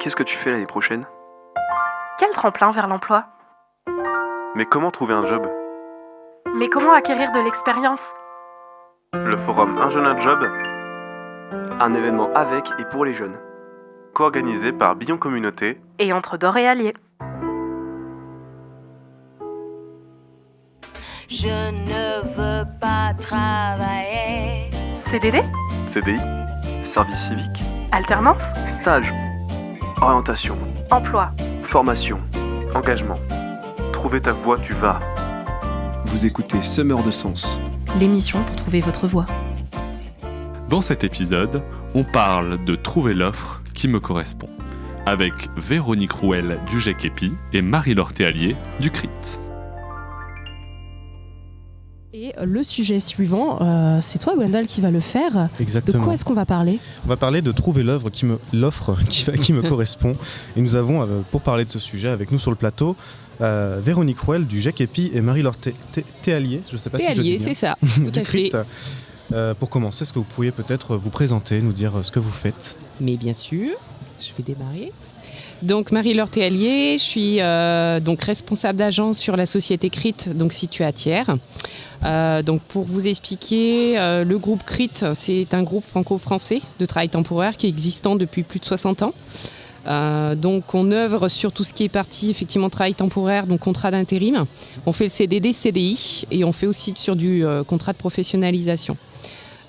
Qu'est-ce que tu fais l'année prochaine ? Quel tremplin vers l'emploi ? Mais comment trouver un job ? Mais comment acquérir de l'expérience ? Le forum Un jeune, un job, un événement avec et pour les jeunes. Co-organisé par Billon Communauté et entre Dore et Allier. Je ne veux pas travailler. CDD ? CDI, service civique, Alternance ? stage, orientation, Emploi ? formation, engagement. Trouver ta voie, tu vas. Vous écoutez Semeur de Sens, l'émission pour trouver votre voie. Dans cet épisode, on parle de trouver l'offre qui me correspond, avec Véronique Rouel du GEC-EPI et Marie-Laure Théallier du CRIT. Et le sujet suivant, c'est toi Gwendal qui va le faire. Exactement. De quoi est-ce qu'on va parler ? On va parler de trouver l'offre qui me correspond. Et nous avons, pour parler de ce sujet, avec nous sur le plateau, Véronique Rouel du GEC-EPI et Marie-Laure Théallier. Je ne sais pas si je le dis bien. C'est ça. Du CRIT. Pour commencer, est-ce que vous pourriez peut-être vous présenter, nous dire ce que vous faites ? Mais bien sûr, je vais démarrer. Donc Marie-Laure Théallier, je suis donc responsable d'agence sur la société CRIT, donc située à Thiers. Donc pour vous expliquer, le groupe CRIT, c'est un groupe franco-français de travail temporaire qui est existant depuis plus de 60 ans. Donc on œuvre sur tout ce qui est partie effectivement travail temporaire, donc contrat d'intérim. On fait le CDD, CDI et on fait aussi sur du contrat de professionnalisation.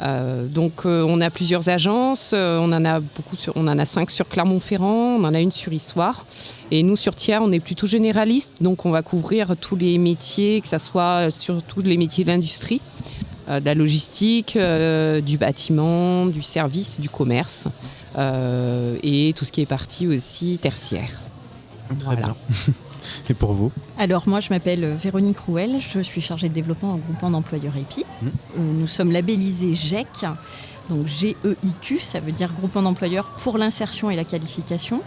Donc on a plusieurs agences, on en a 5 sur Clermont-Ferrand, on en a une sur Issoire. Et nous sur Thiers, on est plutôt généraliste, donc on va couvrir tous les métiers, que ce soit sur tous les métiers de l'industrie, de la logistique, du bâtiment, du service, du commerce, et tout ce qui est partie aussi tertiaire. Très bien. Et pour vous ? Alors moi je m'appelle Véronique Rouel, je suis chargée de développement en groupement d'employeurs EPI. Nous sommes labellisés GEC, donc GEIQ, ça veut dire groupement d'employeurs pour l'insertion et la qualification.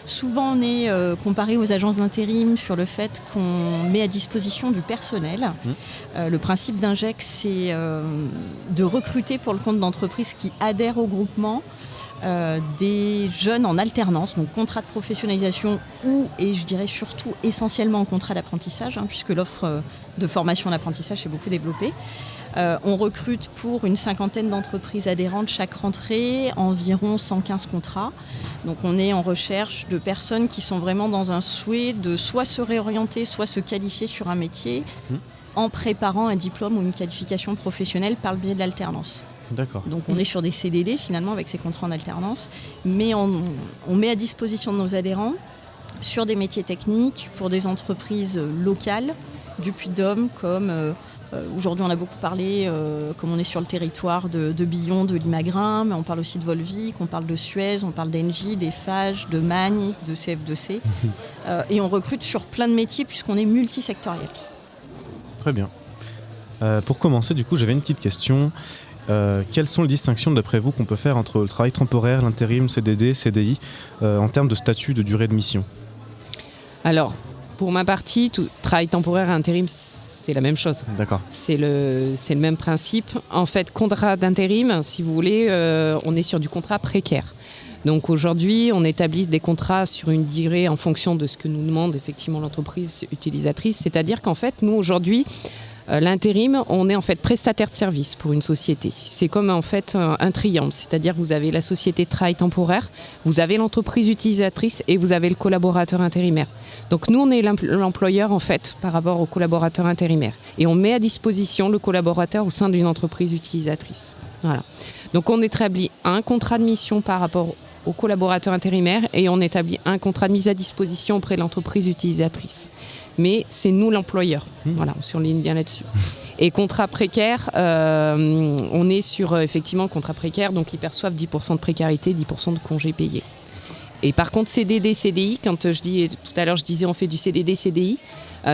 Souvent on est comparé aux agences d'intérim sur le fait qu'on met à disposition du personnel. Le principe d'un GEC c'est de recruter pour le compte d'entreprises qui adhèrent au groupement. Des jeunes en alternance, donc contrat de professionnalisation et je dirais surtout essentiellement en contrat d'apprentissage, puisque l'offre de formation d'apprentissage s'est beaucoup développée. On recrute pour une 50aine d'entreprises adhérentes chaque rentrée, environ 115 contrats. Donc on est en recherche de personnes qui sont vraiment dans un souhait de soit se réorienter, soit se qualifier sur un métier en préparant un diplôme ou une qualification professionnelle par le biais de l'alternance. D'accord. Donc on est sur des CDD finalement avec ces contrats en alternance, mais on met à disposition de nos adhérents sur des métiers techniques pour des entreprises locales du Puy-de-Dôme comme aujourd'hui on a beaucoup parlé, comme on est sur le territoire de Billon, de Limagrin, mais on parle aussi de Volvic, on parle de Suez, on parle d'Engie, d'Eiffage, de Magne, de CF2C et on recrute sur plein de métiers puisqu'on est multisectoriel. Très bien. Pour commencer du coup j'avais une petite question. Quelles sont les distinctions d'après vous qu'on peut faire entre le travail temporaire, l'intérim, CDD, CDI en termes de statut, de durée de mission ? Alors, pour ma partie, tout travail temporaire et intérim, c'est la même chose. D'accord. C'est le même principe. En fait, contrat d'intérim, si vous voulez, on est sur du contrat précaire. Donc aujourd'hui, on établit des contrats sur une durée en fonction de ce que nous demande effectivement l'entreprise utilisatrice. C'est-à-dire qu'en fait, nous aujourd'hui, l'intérim, on est en fait prestataire de service pour une société. C'est comme en fait un triangle, c'est-à-dire vous avez la société de travail temporaire, vous avez l'entreprise utilisatrice et vous avez le collaborateur intérimaire. Donc nous, on est l'employeur en fait par rapport au collaborateur intérimaire et on met à disposition le collaborateur au sein d'une entreprise utilisatrice. Voilà. Donc on établit un contrat de mission par rapport au collaborateur intérimaire et on établit un contrat de mise à disposition auprès de l'entreprise utilisatrice. Mais c'est nous l'employeur. Voilà, on surligne bien là-dessus. Et contrat précaire, on est sur effectivement contrat précaire, donc ils perçoivent 10% de précarité, 10% de congés payés. Et par contre, CDD, CDI, quand tout à l'heure je disais on fait du CDD, CDI,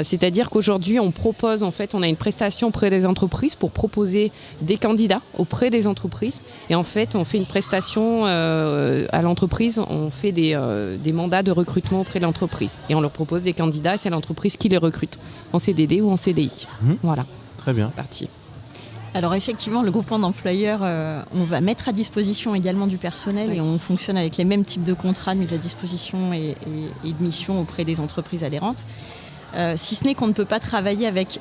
c'est-à-dire qu'aujourd'hui on propose, en fait, on a une prestation auprès des entreprises pour proposer des candidats auprès des entreprises. Et en fait, on fait une prestation à l'entreprise, on fait des mandats de recrutement auprès de l'entreprise. Et on leur propose des candidats et c'est l'entreprise qui les recrute, en CDD ou en CDI. Voilà. Très bien. Parti. Alors effectivement, le groupement d'employeurs, on va mettre à disposition également du personnel et on fonctionne avec les mêmes types de contrats de mise à disposition et de mission auprès des entreprises adhérentes. Si ce n'est qu'on ne peut pas travailler avec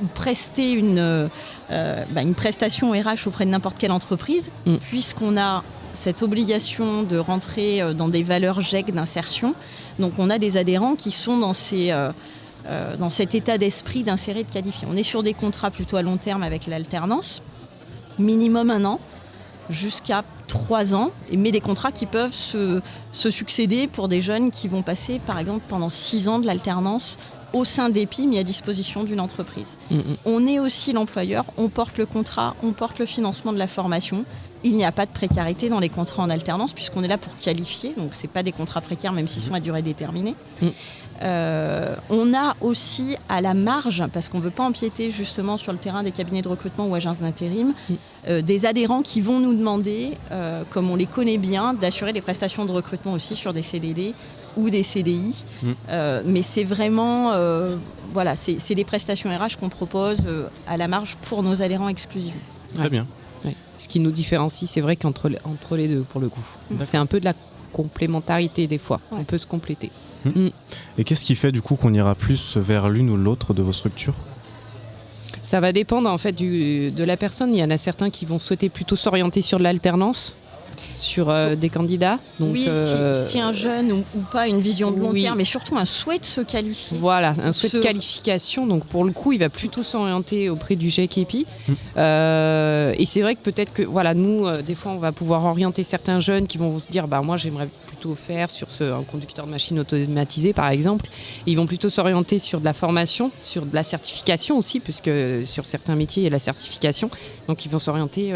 ou prester une prestation RH auprès de n'importe quelle entreprise, puisqu'on a cette obligation de rentrer dans des valeurs GEC d'insertion. Donc on a des adhérents qui sont dans cet état d'esprit d'insérer, de qualifier. On est sur des contrats plutôt à long terme avec l'alternance, minimum 1 an, jusqu'à 3 ans, mais des contrats qui peuvent se succéder pour des jeunes qui vont passer, par exemple, pendant 6 ans de l'alternance au sein d'EPI, mis à disposition d'une entreprise. On est aussi l'employeur, on porte le contrat, on porte le financement de la formation. Il n'y a pas de précarité dans les contrats en alternance, puisqu'on est là pour qualifier, donc ce n'est pas des contrats précaires, même s'ils sont à durée déterminée. On a aussi à la marge, parce qu'on ne veut pas empiéter justement sur le terrain des cabinets de recrutement ou agences d'intérim, des adhérents qui vont nous demander, comme on les connaît bien, d'assurer les prestations de recrutement aussi sur des CDD ou des CDI. Mais c'est vraiment c'est des prestations RH qu'on propose à la marge pour nos adhérents exclusivement. Très bien. Ouais. Ce qui nous différencie, c'est vrai qu'entre les deux, pour le coup. C'est un peu de la complémentarité des fois. On peut se compléter. Et qu'est-ce qui fait du coup qu'on ira plus vers l'une ou l'autre de vos structures ? Ça va dépendre en fait de la personne. Il y en a certains qui vont souhaiter plutôt s'orienter sur l'alternance, sur des candidats. Donc, oui, si un jeune ou pas a une vision de long terme, mais surtout un souhait de se qualifier. Voilà, un souhait de qualification. Donc pour le coup, il va plutôt s'orienter auprès du GEC EPI. Et c'est vrai que peut-être que nous, des fois, on va pouvoir orienter certains jeunes qui vont se dire moi, j'aimerais plutôt faire sur un conducteur de machine automatisé, par exemple. Et ils vont plutôt s'orienter sur de la formation, sur de la certification aussi, puisque sur certains métiers, il y a la certification. Donc ils vont s'orienter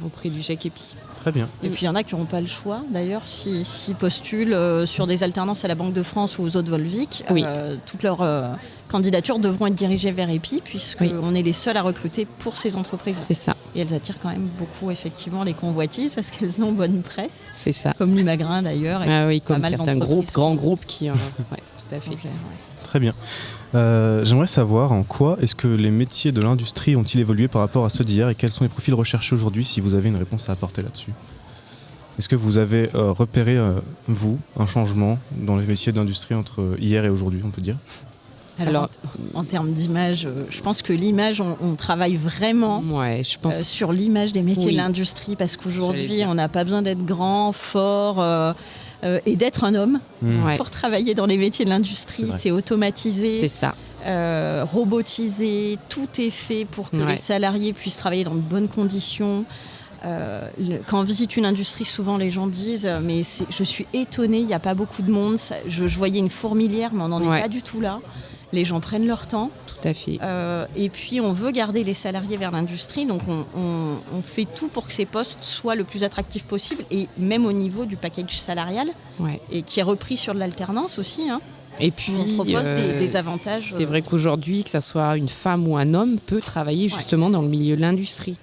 auprès du GEC EPI. Très bien. Et puis il y en a qui n'auront pas le choix d'ailleurs s'ils postulent sur des alternances à la Banque de France ou aux autres Volvic. Toutes leurs candidatures devront être dirigées vers EPI puisqu'on est les seuls à recruter pour ces entreprises. C'est ça. Et elles attirent quand même beaucoup effectivement les convoitises parce qu'elles ont bonne presse. C'est ça. Comme Lumagrin d'ailleurs. Comme certains grands groupes qui... tout à fait. Très bien. J'aimerais savoir en quoi est-ce que les métiers de l'industrie ont-ils évolué par rapport à ceux d'hier et quels sont les profils recherchés aujourd'hui, si vous avez une réponse à apporter là-dessus. Est-ce que vous avez repéré, vous, un changement dans les métiers de l'industrie entre hier et aujourd'hui, on peut dire ? Alors, en termes d'image, je pense que l'image, on travaille vraiment sur l'image des métiers de l'industrie parce qu'aujourd'hui, on n'a pas besoin d'être grand, fort... et d'être un homme pour travailler dans les métiers de l'industrie, c'est automatisé, c'est ça. Robotisé, tout est fait pour que les salariés puissent travailler dans de bonnes conditions. Quand on visite une industrie, souvent les gens disent mais je suis étonnée, il n'y a pas beaucoup de monde, je voyais une fourmilière mais on n'en est pas du tout là. Les gens prennent leur temps. Tout à fait. Et puis on veut garder les salariés vers l'industrie, donc on fait tout pour que ces postes soient le plus attractifs possible, et même au niveau du package salarial, et qui est repris sur de l'alternance aussi. Et puis on propose des avantages. C'est vrai qu'aujourd'hui, que ça soit une femme ou un homme, peut travailler justement dans le milieu de l'industrie.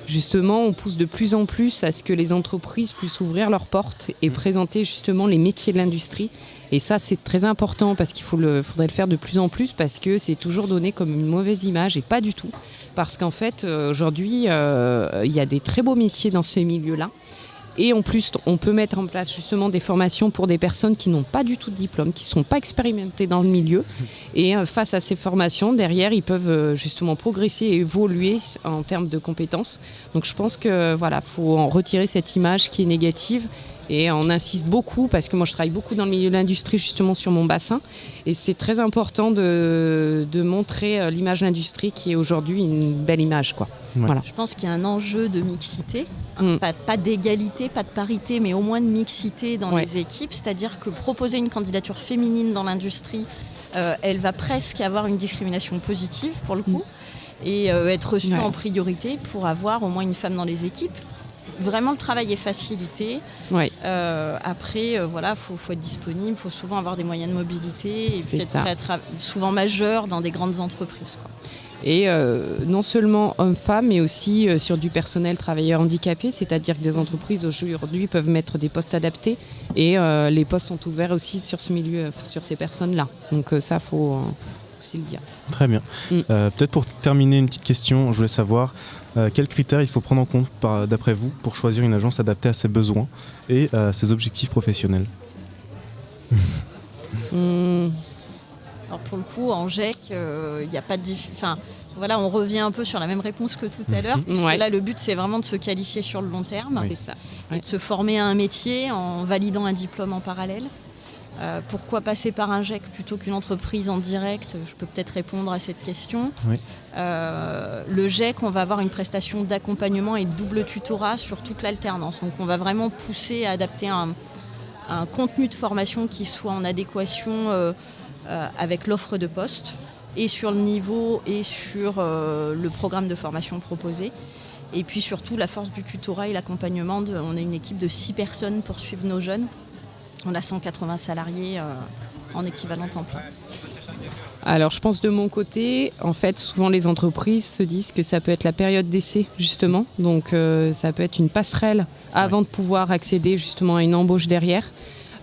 Justement, on pousse de plus en plus à ce que les entreprises puissent ouvrir leurs portes et présenter justement les métiers de l'industrie. Et ça, c'est très important parce qu'il faudrait le faire de plus en plus parce que c'est toujours donné comme une mauvaise image et pas du tout. Parce qu'en fait, aujourd'hui, il y a des très beaux métiers dans ce milieu-là. Et en plus, on peut mettre en place justement des formations pour des personnes qui n'ont pas du tout de diplôme, qui ne sont pas expérimentées dans le milieu. Et face à ces formations, derrière, ils peuvent justement progresser et évoluer en termes de compétences. Donc je pense que faut en retirer cette image qui est négative. Et on insiste beaucoup, parce que moi je travaille beaucoup dans le milieu de l'industrie justement sur mon bassin. Et c'est très important de montrer l'image de l'industrie qui est aujourd'hui une belle image, quoi. Voilà. Je pense qu'il y a un enjeu de mixité, pas d'égalité, pas de parité, mais au moins de mixité dans les équipes. C'est-à-dire que proposer une candidature féminine dans l'industrie, elle va presque avoir une discrimination positive pour le coup, et être reçue en priorité pour avoir au moins une femme dans les équipes. Vraiment, le travail est facilité. Après, faut être disponible, il faut souvent avoir des moyens de mobilité et puis être souvent majeur dans des grandes entreprises, quoi. Et non seulement hommes-femmes, mais aussi sur du personnel travailleur handicapé, c'est-à-dire que des entreprises aujourd'hui peuvent mettre des postes adaptés et les postes sont ouverts aussi sur ce milieu, sur ces personnes-là. Donc ça, aussi le dire. Très bien. Peut-être pour terminer, une petite question, je voulais savoir quels critères il faut prendre en compte d'après vous pour choisir une agence adaptée à ses besoins et à ses objectifs professionnels. Alors pour le coup, en GEC, il n'y a pas de voilà, on revient un peu sur la même réponse que tout à l'heure. Ouais. Là, le but, c'est vraiment de se qualifier sur le long terme. C'est ça. Et de se former à un métier en validant un diplôme en parallèle. Pourquoi passer par un GEC plutôt qu'une entreprise en direct ? Je peux peut-être répondre à cette question. Oui. Le GEC, on va avoir une prestation d'accompagnement et de double tutorat sur toute l'alternance. Donc on va vraiment pousser à adapter un contenu de formation qui soit en adéquation avec l'offre de poste et sur le niveau et sur le programme de formation proposé. Et puis surtout la force du tutorat et l'accompagnement. On a une équipe de 6 personnes pour suivre nos jeunes. On a 180 salariés en équivalent temps plein. Alors je pense de mon côté, en fait souvent les entreprises se disent que ça peut être la période d'essai justement, donc ça peut être une passerelle avant de pouvoir accéder justement à une embauche derrière.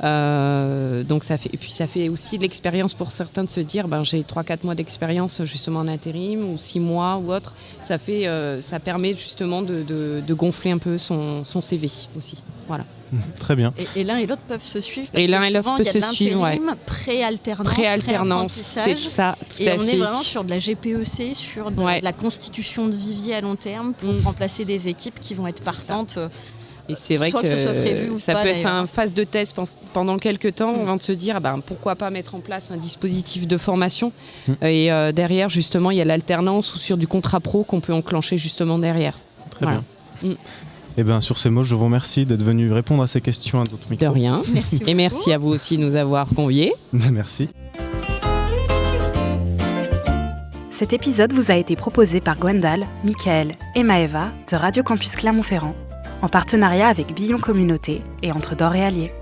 Donc ça fait aussi de l'expérience pour certains de se dire j'ai 3-4 mois d'expérience justement en intérim ou 6 mois ou autre. Ça permet justement de gonfler un peu son CV aussi. Voilà. Très bien. Et l'un et l'autre peuvent se suivre. Et l'un et l'autre peuvent se suivre. Pré-alternance, c'est ça. Tout et à on fait. est vraiment sur de la GPEC, sur de la constitution de vivier à long terme pour remplacer des équipes qui vont être partantes. Et c'est vrai soit que ce soit prévu ou ça pas, peut être d'ailleurs. une phase de test pendant quelques temps avant de se dire pourquoi pas mettre en place un dispositif de formation. Et derrière, justement, il y a l'alternance ou sur du contrat pro qu'on peut enclencher justement derrière. Très bien. Et bien sur ces mots, je vous remercie d'être venu répondre à ces questions à d'autres micros. De rien. Merci Et merci à vous aussi de nous avoir conviés. Merci. Cet épisode vous a été proposé par Gwendal, Michael et Maëva de Radio Campus Clermont-Ferrand, en partenariat avec Billon Communauté et Entre Dore et Allier.